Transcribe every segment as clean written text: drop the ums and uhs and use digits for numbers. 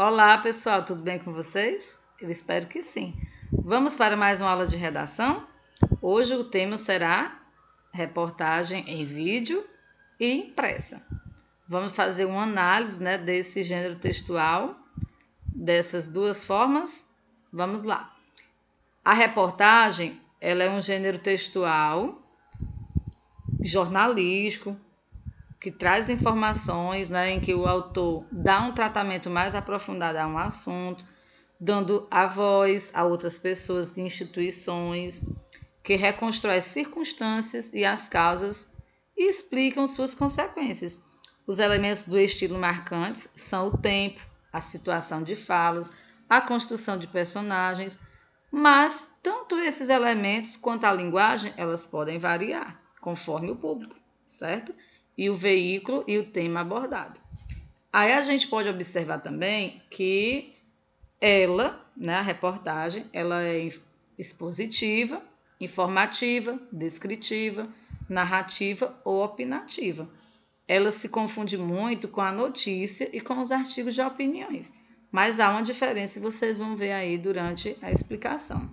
Olá, pessoal, tudo bem com vocês? Eu espero que sim. Vamos para mais uma aula de redação? Hoje o tema será reportagem em vídeo e impressa. Vamos fazer uma análise, desse gênero textual, dessas duas formas. Vamos lá. A reportagem, ela é um gênero textual jornalístico, que traz informações, em que o autor dá um tratamento mais aprofundado a um assunto, dando a voz a outras pessoas e instituições, que reconstrói as circunstâncias e as causas e explicam suas consequências. Os elementos do estilo marcantes são o tempo, a situação de falas, a construção de personagens, mas tanto esses elementos quanto a linguagem, elas podem variar conforme o público, certo? E o veículo e o tema abordado. Aí a gente pode observar também que a reportagem, ela é expositiva, informativa, descritiva, narrativa ou opinativa. Ela se confunde muito com a notícia e com os artigos de opiniões, mas há uma diferença e vocês vão ver aí durante a explicação.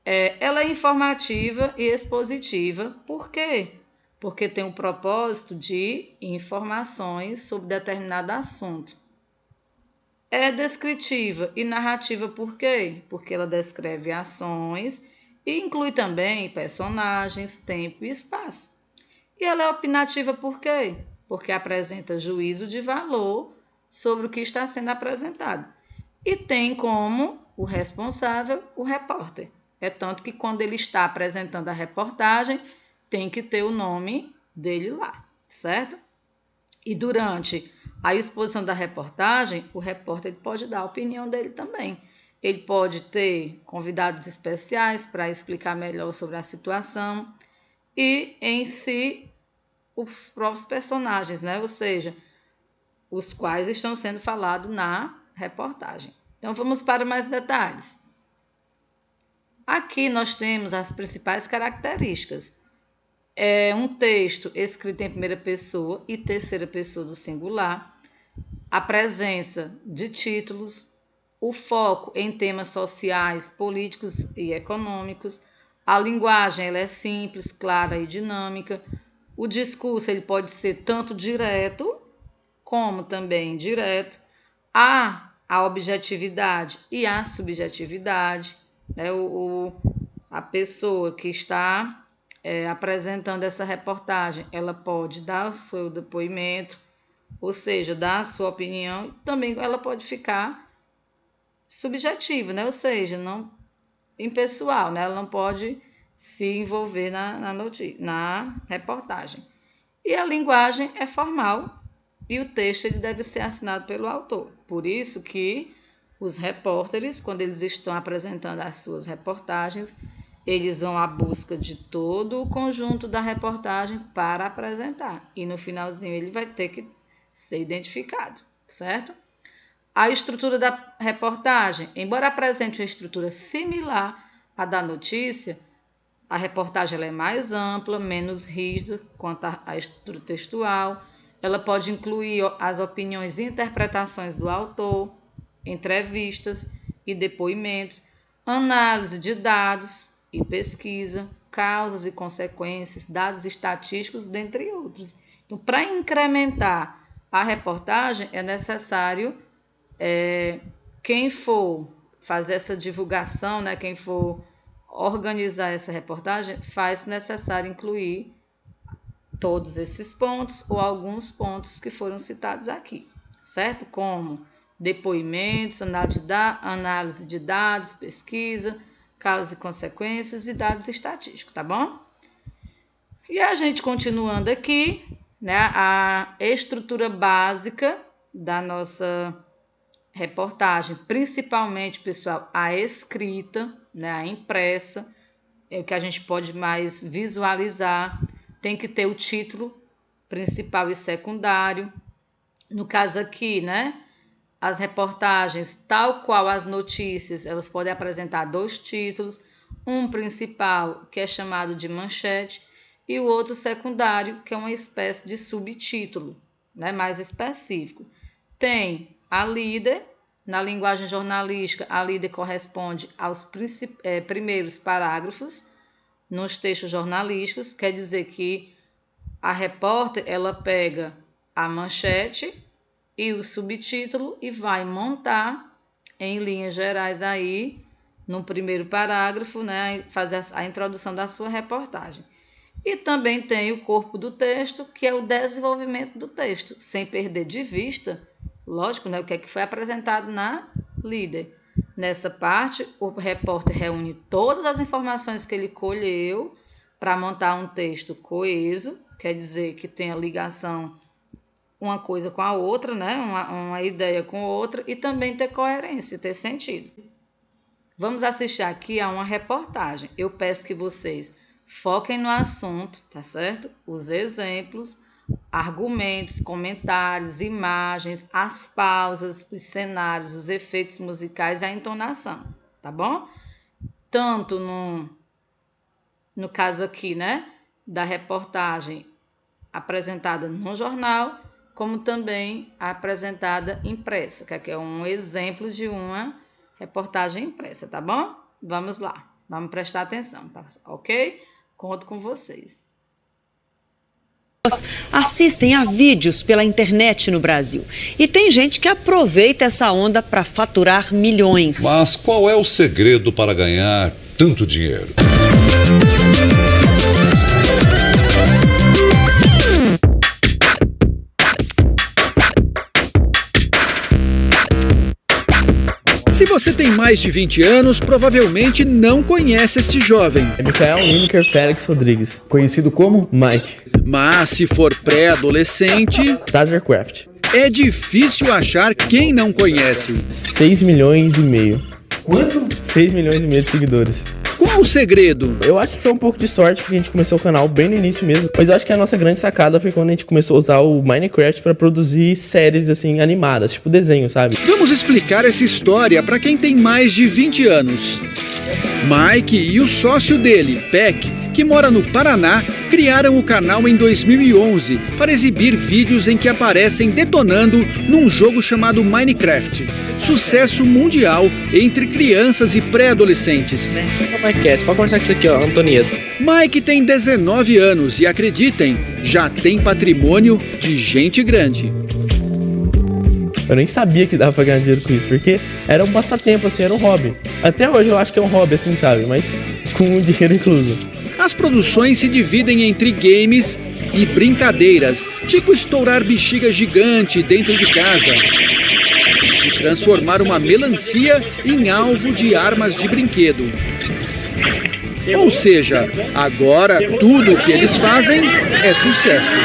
Ela é informativa e expositiva, por quê? Porque tem o propósito de informações sobre determinado assunto. É descritiva e narrativa por quê? Porque ela descreve ações e inclui também personagens, tempo e espaço. E ela é opinativa por quê? Porque apresenta juízo de valor sobre o que está sendo apresentado. E tem como o responsável o repórter. É tanto que quando ele está apresentando a reportagem, tem que ter o nome dele lá, certo? E durante a exposição da reportagem, o repórter pode dar a opinião dele também. Ele pode ter convidados especiais para explicar melhor sobre a situação e, em si, os próprios personagens, ou seja, os quais estão sendo falados na reportagem. Então, vamos para mais detalhes. Aqui nós temos as principais características. É um texto escrito em primeira pessoa e terceira pessoa do singular, a presença de títulos, o foco em temas sociais, políticos e econômicos, a linguagem ela é simples, clara e dinâmica, o discurso ele pode ser tanto direto como também indireto, há a objetividade e a subjetividade, a pessoa que está apresentando essa reportagem, ela pode dar o seu depoimento, ou seja, dar a sua opinião, também ela pode ficar subjetiva, ou seja, não impessoal, ela não pode se envolver na reportagem. E a linguagem é formal e o texto ele deve ser assinado pelo autor. Por isso que os repórteres, quando eles estão apresentando as suas reportagens, eles vão à busca de todo o conjunto da reportagem para apresentar. E no finalzinho ele vai ter que ser identificado, certo? A estrutura da reportagem, embora apresente uma estrutura similar à da notícia, a reportagem ela é mais ampla, menos rígida quanto à estrutura textual. Ela pode incluir as opiniões e interpretações do autor, entrevistas e depoimentos, análise de dados e pesquisa, causas e consequências, dados estatísticos, dentre outros. Então, para incrementar a reportagem, é necessário quem for fazer essa divulgação, quem for organizar essa reportagem, faz necessário incluir todos esses pontos ou alguns pontos que foram citados aqui, certo? Como depoimentos, análise de dados, pesquisa, causas e consequências e dados estatísticos, tá bom? E a gente continuando aqui, a estrutura básica da nossa reportagem, principalmente, pessoal, a escrita, a impressa, é o que a gente pode mais visualizar. Tem que ter o título principal e secundário. No caso aqui, as reportagens, tal qual as notícias, elas podem apresentar 2 títulos, um principal, que é chamado de manchete, e o outro secundário, que é uma espécie de subtítulo, mais específico. Tem a líder, Na linguagem jornalística, a líder corresponde aos primeiros parágrafos nos textos jornalísticos, quer dizer que a repórter ela pega a manchete e o subtítulo e vai montar em linhas gerais aí no primeiro parágrafo, né, fazer a introdução da sua reportagem. E também tem o corpo do texto, que é o desenvolvimento do texto, sem perder de vista, lógico, né, o que é que foi apresentado na líder. Nessa parte, o repórter reúne todas as informações que ele colheu para montar um texto coeso, quer dizer que tenha ligação uma coisa com a outra, né, uma ideia com outra, e também ter coerência, ter sentido. Vamos assistir aqui a uma reportagem. Eu peço que vocês foquem no assunto, tá certo? Os exemplos, argumentos, comentários, imagens, as pausas, os cenários, os efeitos musicais e a entonação, tá bom? Tanto no caso aqui, né, da reportagem apresentada no jornal, como também apresentada impressa, que aqui é um exemplo de uma reportagem impressa, tá bom? Vamos lá, vamos prestar atenção, tá? Ok? Conto com vocês. Assistem a vídeos pela internet no Brasil. E tem gente que aproveita essa onda para faturar milhões. Mas qual é o segredo para ganhar tanto dinheiro? Se você tem mais de 20 anos, provavelmente não conhece este jovem. É Michael Lineker Félix Rodrigues, conhecido como Mike. Mas se for pré-adolescente, Tazercraft. é difícil achar quem não conhece. 6 milhões e meio. Quanto? 6 milhões e meio de seguidores. Qual o segredo? Eu acho que foi um pouco de sorte que a gente começou o canal bem no início mesmo. Mas eu acho que a nossa grande sacada foi quando a gente começou a usar o Minecraft para produzir séries assim animadas, tipo desenho, sabe? Vamos explicar essa história para quem tem mais de 20 anos. Mike e o sócio dele, Peck, que mora no Paraná, criaram o canal em 2011 para exibir vídeos em que aparecem detonando num jogo chamado Minecraft. Sucesso mundial entre crianças e pré-adolescentes. Pode conversar com isso aqui, ó, Antonieta. Mike tem 19 anos e, acreditem, já tem patrimônio de gente grande. Eu nem sabia que dava pra ganhar dinheiro com isso, porque era um passatempo, assim, era um hobby. Até hoje eu acho que é um hobby, assim, sabe? Mas com o dinheiro incluso. As produções se dividem entre games e brincadeiras, tipo estourar bexiga gigante dentro de casa e transformar uma melancia em alvo de armas de brinquedo. Ou seja, agora tudo o que eles fazem é sucesso.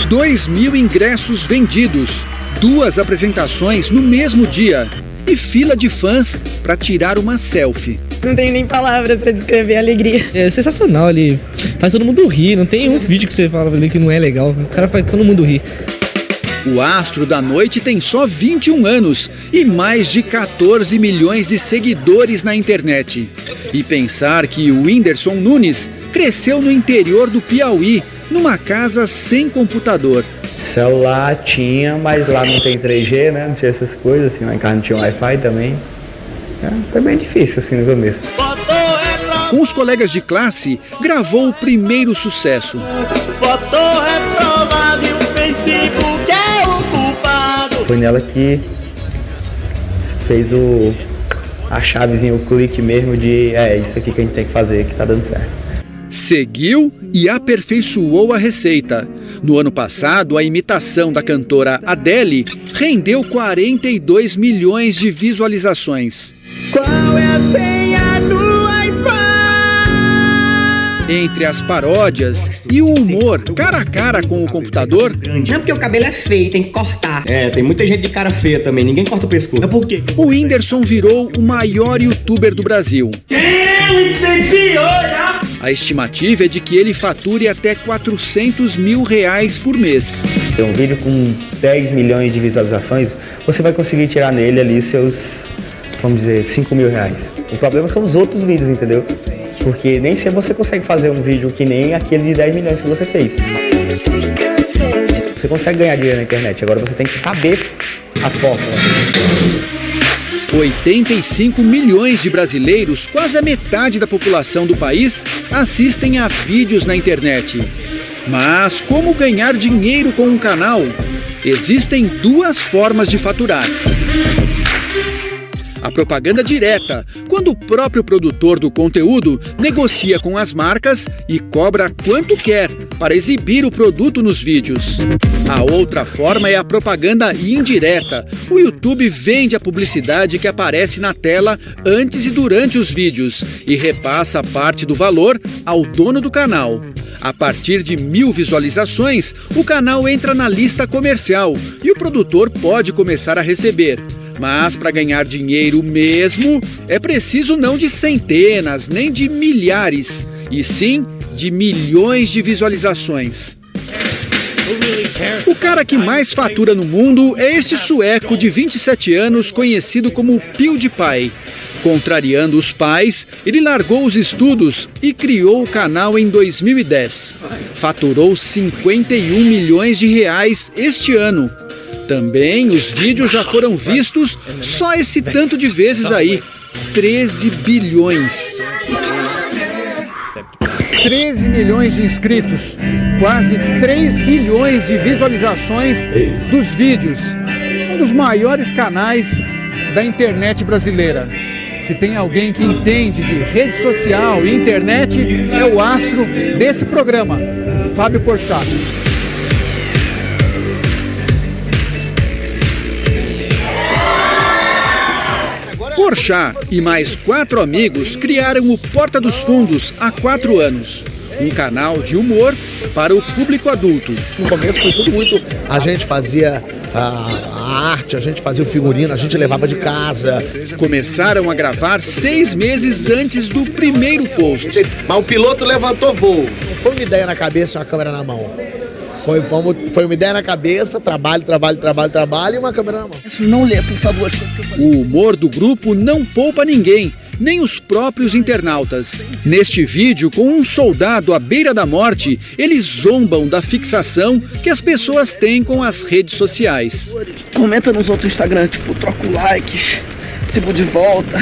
2.000 ingressos vendidos, 2 apresentações no mesmo dia e fila de fãs para tirar uma selfie. Não tenho nem palavras pra descrever a alegria. É sensacional, ele faz todo mundo rir. Não tem um vídeo que você fala ali que não é legal. O cara faz todo mundo rir. O astro da noite tem só 21 anos e mais de 14 milhões de seguidores na internet. E pensar que o Whindersson Nunes cresceu no interior do Piauí, numa casa sem computador. Celular tinha, mas lá não tem 3G, né? Não tinha essas coisas, assim, lá em casa não tinha Wi-Fi também. Foi bem difícil, assim, no começo. Com os colegas de classe, gravou o primeiro sucesso. Foi nela que fez a chavezinha, o clique mesmo de isso aqui que a gente tem que fazer, que tá dando certo. Seguiu e aperfeiçoou a receita. No ano passado, a imitação da cantora Adele rendeu 42 milhões de visualizações. Qual é a senha do Wi-Fi? Entre as paródias e o humor cara a cara com o computador, Não, porque o cabelo é feio, tem que cortar. Tem muita gente de cara feia também, ninguém corta o pescoço. É por quê? o Whindersson virou o maior youtuber do Brasil. A estimativa é de que ele fature até R$400 mil por mês. Tem um vídeo com 10 milhões de visualizações, você vai conseguir tirar nele ali seus, vamos dizer, R$5 mil. O problema são os outros vídeos, entendeu? Porque nem sempre você consegue fazer um vídeo que nem aquele de 10 milhões que você fez. Você consegue ganhar dinheiro na internet, agora você tem que saber a fórmula. 85 milhões de brasileiros, quase a metade da população do país, assistem a vídeos na internet. Mas como ganhar dinheiro com um canal? Existem duas formas de faturar. A propaganda direta, quando o próprio produtor do conteúdo negocia com as marcas e cobra quanto quer para exibir o produto nos vídeos. A outra forma é a propaganda indireta. O YouTube vende a publicidade que aparece na tela antes e durante os vídeos e repassa parte do valor ao dono do canal. A partir de 1.000 visualizações, o canal entra na lista comercial e o produtor pode começar a receber. Mas para ganhar dinheiro mesmo, é preciso não de centenas, nem de milhares, e sim de milhões de visualizações. O cara que mais fatura no mundo é este sueco de 27 anos conhecido como PewDiePie. Contrariando os pais, ele largou os estudos e criou o canal em 2010. Faturou 51 milhões de reais este ano. Também os vídeos já foram vistos só esse tanto de vezes aí, 13 bilhões. 13 milhões de inscritos, quase 3 bilhões de visualizações dos vídeos. Um dos maiores canais da internet brasileira. Se tem alguém que entende de rede social e internet, é o astro desse programa, Fábio Porchat. Porchat e mais 4 amigos criaram o Porta dos Fundos há 4 anos. Um canal de humor para o público adulto. No começo foi tudo muito... A gente fazia a arte, a gente fazia o figurino, a gente levava de casa. Começaram a gravar 6 meses antes do primeiro post. Mas o piloto levantou voo. Não foi uma ideia na cabeça e uma câmera na mão. Foi uma ideia na cabeça, trabalho e uma câmera na mão. Não lê, por favor. O humor do grupo não poupa ninguém, nem os próprios internautas. Neste vídeo, com um soldado à beira da morte, eles zombam da fixação que as pessoas têm com as redes sociais. Comenta nos outros Instagram, tipo, troca o like, sigo de volta.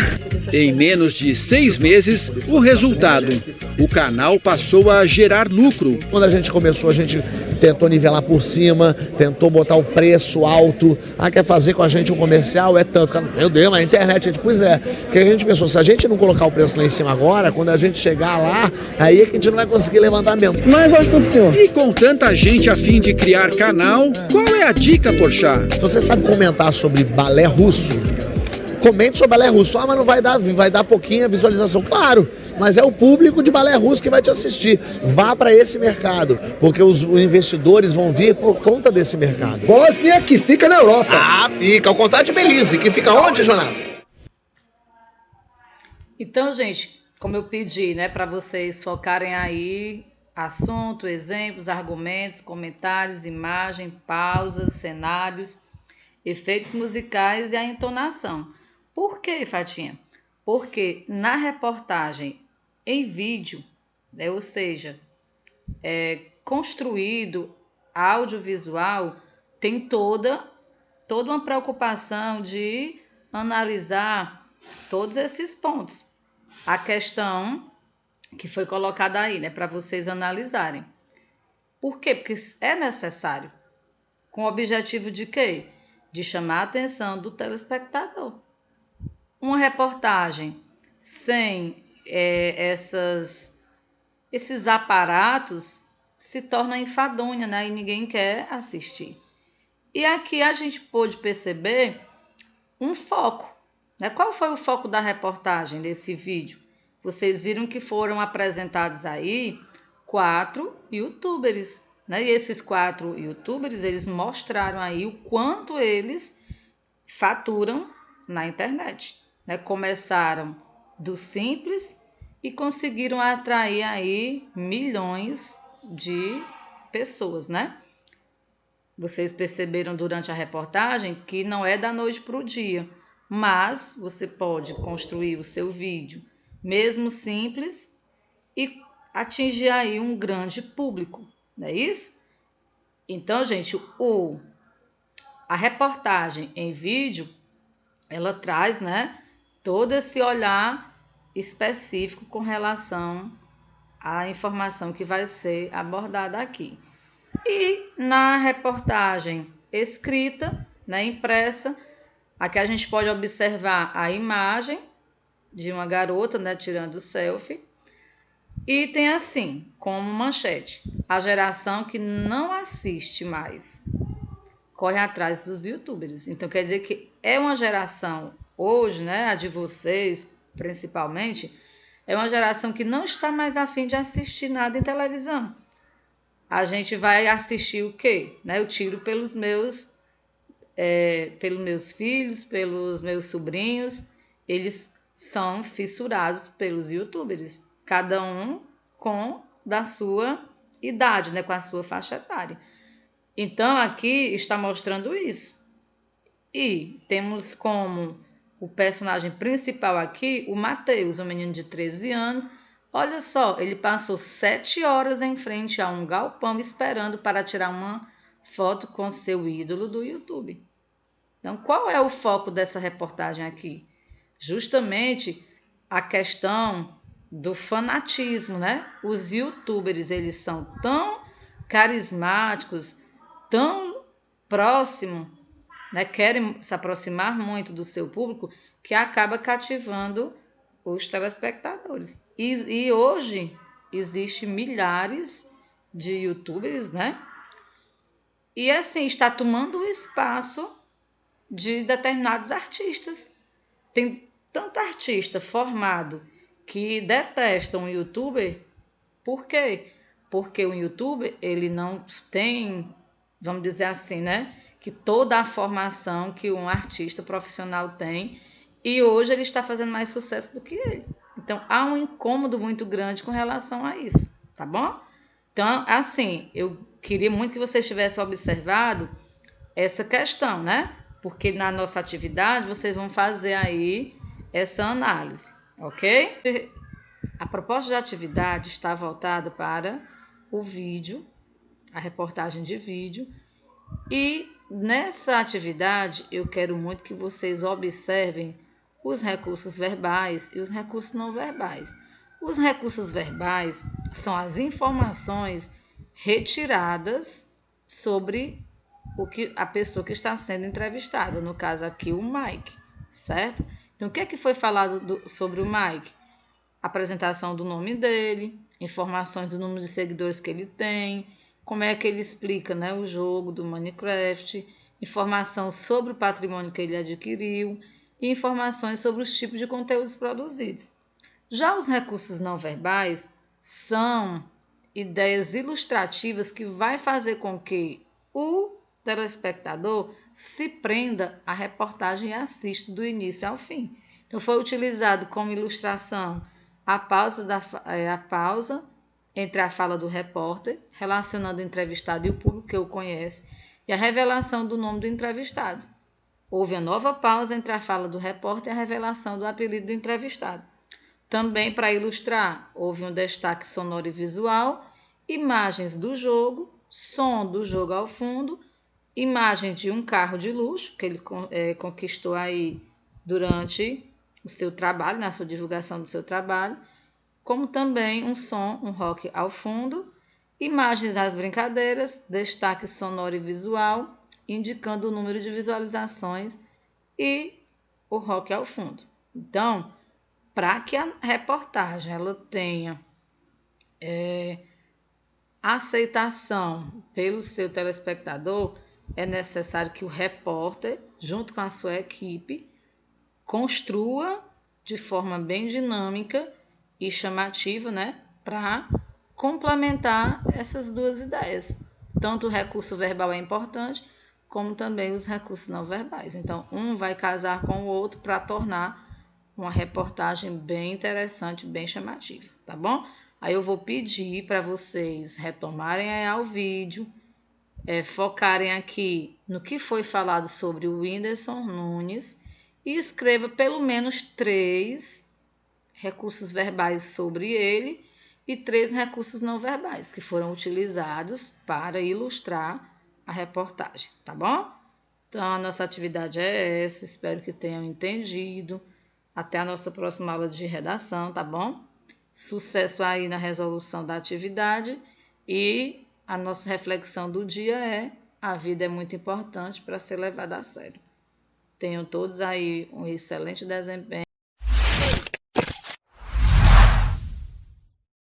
Em menos de 6 meses, o resultado. O canal passou a gerar lucro. Quando a gente começou, a gente tentou nivelar por cima, tentou botar o preço alto. Ah, quer fazer com a gente um comercial? É tanto. Meu Deus, mas a internet, a gente, pois é. Porque a gente pensou, se a gente não colocar o preço lá em cima agora, quando a gente chegar lá, aí é que a gente não vai conseguir levantar mesmo. Mas gosto do senhor. E com tanta gente a fim de criar canal, qual é a dica, Porchat? Se você sabe comentar sobre balé russo, comente sobre balé russo. Ah, mas não vai dar pouquinha visualização. Claro, mas é o público de balé russo que vai te assistir. Vá para esse mercado, porque os investidores vão vir por conta desse mercado. Bósnia, que fica na Europa. Ah, fica. Ao contrário de Belize, que fica onde, Jonas? Então, gente, como eu pedi, né, para vocês focarem aí assunto, exemplos, argumentos, comentários, imagem, pausas, cenários, efeitos musicais e a entonação. Por quê, Fatinha? Porque na reportagem em vídeo, né, ou seja, construído audiovisual, tem toda uma preocupação de analisar todos esses pontos. A questão que foi colocada aí, né, para vocês analisarem. Por quê? Porque é necessário. Com o objetivo de quê? De chamar a atenção do telespectador. Uma reportagem sem esses aparatos se torna enfadonha, né? E ninguém quer assistir. E aqui a gente pôde perceber um foco, né? Qual foi o foco da reportagem desse vídeo? Vocês viram que foram apresentados aí 4 youtubers, né? E esses 4 youtubers, eles mostraram aí o quanto eles faturam na internet, né? Começaram do simples e conseguiram atrair aí milhões de pessoas, né? Vocês perceberam durante a reportagem que não é da noite para o dia, mas você pode construir o seu vídeo, mesmo simples, e atingir aí um grande público, não é isso? Então, gente, A reportagem em vídeo, ela traz, né, todo esse olhar específico com relação à informação que vai ser abordada aqui. E na reportagem escrita, né, impressa, aqui a gente pode observar a imagem de uma garota, né, tirando selfie. E tem assim, como manchete, a geração que não assiste mais corre atrás dos youtubers. Então quer dizer que é uma geração, hoje, né, a de vocês principalmente, é uma geração que não está mais a fim de assistir nada em televisão. A gente vai assistir o quê? Né? Eu tiro pelos meus filhos, pelos meus sobrinhos, eles são fissurados pelos youtubers, cada um da sua idade, né? Com a sua faixa etária. Então, aqui está mostrando isso. E temos como o personagem principal aqui, o Matheus, um menino de 13 anos. Olha só, ele passou 7 horas em frente a um galpão esperando para tirar uma foto com seu ídolo do YouTube. Então, qual é o foco dessa reportagem aqui? Justamente a questão do fanatismo, né? Os youtubers, eles são tão carismáticos, tão próximos, né? Querem se aproximar muito do seu público, que acaba cativando os telespectadores. E hoje existem milhares de youtubers, né? E assim, está tomando o espaço de determinados artistas. Tem tanto artista formado que detesta um youtuber. Por quê? Porque o youtuber, ele não tem, vamos dizer assim, né, que toda a formação que um artista profissional tem, e hoje ele está fazendo mais sucesso do que ele. Então, há um incômodo muito grande com relação a isso, tá bom? Então, assim, eu queria muito que vocês tivessem observado essa questão, né? Porque na nossa atividade vocês vão fazer aí essa análise, ok? A proposta de atividade está voltada para o vídeo, a reportagem de vídeo, e nessa atividade eu quero muito que vocês observem os recursos verbais e os recursos não verbais. Os recursos verbais são as informações retiradas sobre o que a pessoa que está sendo entrevistada, no caso aqui o Mike, certo? Então, o que é que foi falado sobre o Mike? Apresentação do nome dele, informações do número de seguidores que ele tem, como é que ele explica, né, o jogo do Minecraft, informação sobre o patrimônio que ele adquiriu e informações sobre os tipos de conteúdos produzidos. Já os recursos não verbais são ideias ilustrativas que vai fazer com que o telespectador se prenda à reportagem e assista do início ao fim. Então, foi utilizado como ilustração a pausa entre a fala do repórter, relacionando o entrevistado e o público que o conhece, e a revelação do nome do entrevistado. Houve a nova pausa entre a fala do repórter e a revelação do apelido do entrevistado. Também, para ilustrar, houve um destaque sonoro e visual, imagens do jogo, som do jogo ao fundo, imagem de um carro de luxo que ele conquistou aí durante o seu trabalho, na sua divulgação do seu trabalho, como também um som, um rock ao fundo, imagens das brincadeiras, destaque sonoro e visual, indicando o número de visualizações e o rock ao fundo. Então, para que a reportagem ela tenha aceitação pelo seu telespectador, é necessário que o repórter, junto com a sua equipe, construa de forma bem dinâmica e chamativa, né, para complementar essas duas ideias. Tanto o recurso verbal é importante, como também os recursos não verbais. Então, um vai casar com o outro para tornar uma reportagem bem interessante, bem chamativa, tá bom? Aí eu vou pedir para vocês retomarem ao vídeo, focarem aqui no que foi falado sobre o Whindersson Nunes e escreva pelo menos 3 recursos verbais sobre ele e 3 recursos não verbais que foram utilizados para ilustrar a reportagem, tá bom? Então, a nossa atividade é essa, espero que tenham entendido. Até a nossa próxima aula de redação, tá bom? Sucesso aí na resolução da atividade e a nossa reflexão do dia é: a vida é muito importante para ser levada a sério. Tenham todos aí um excelente desempenho.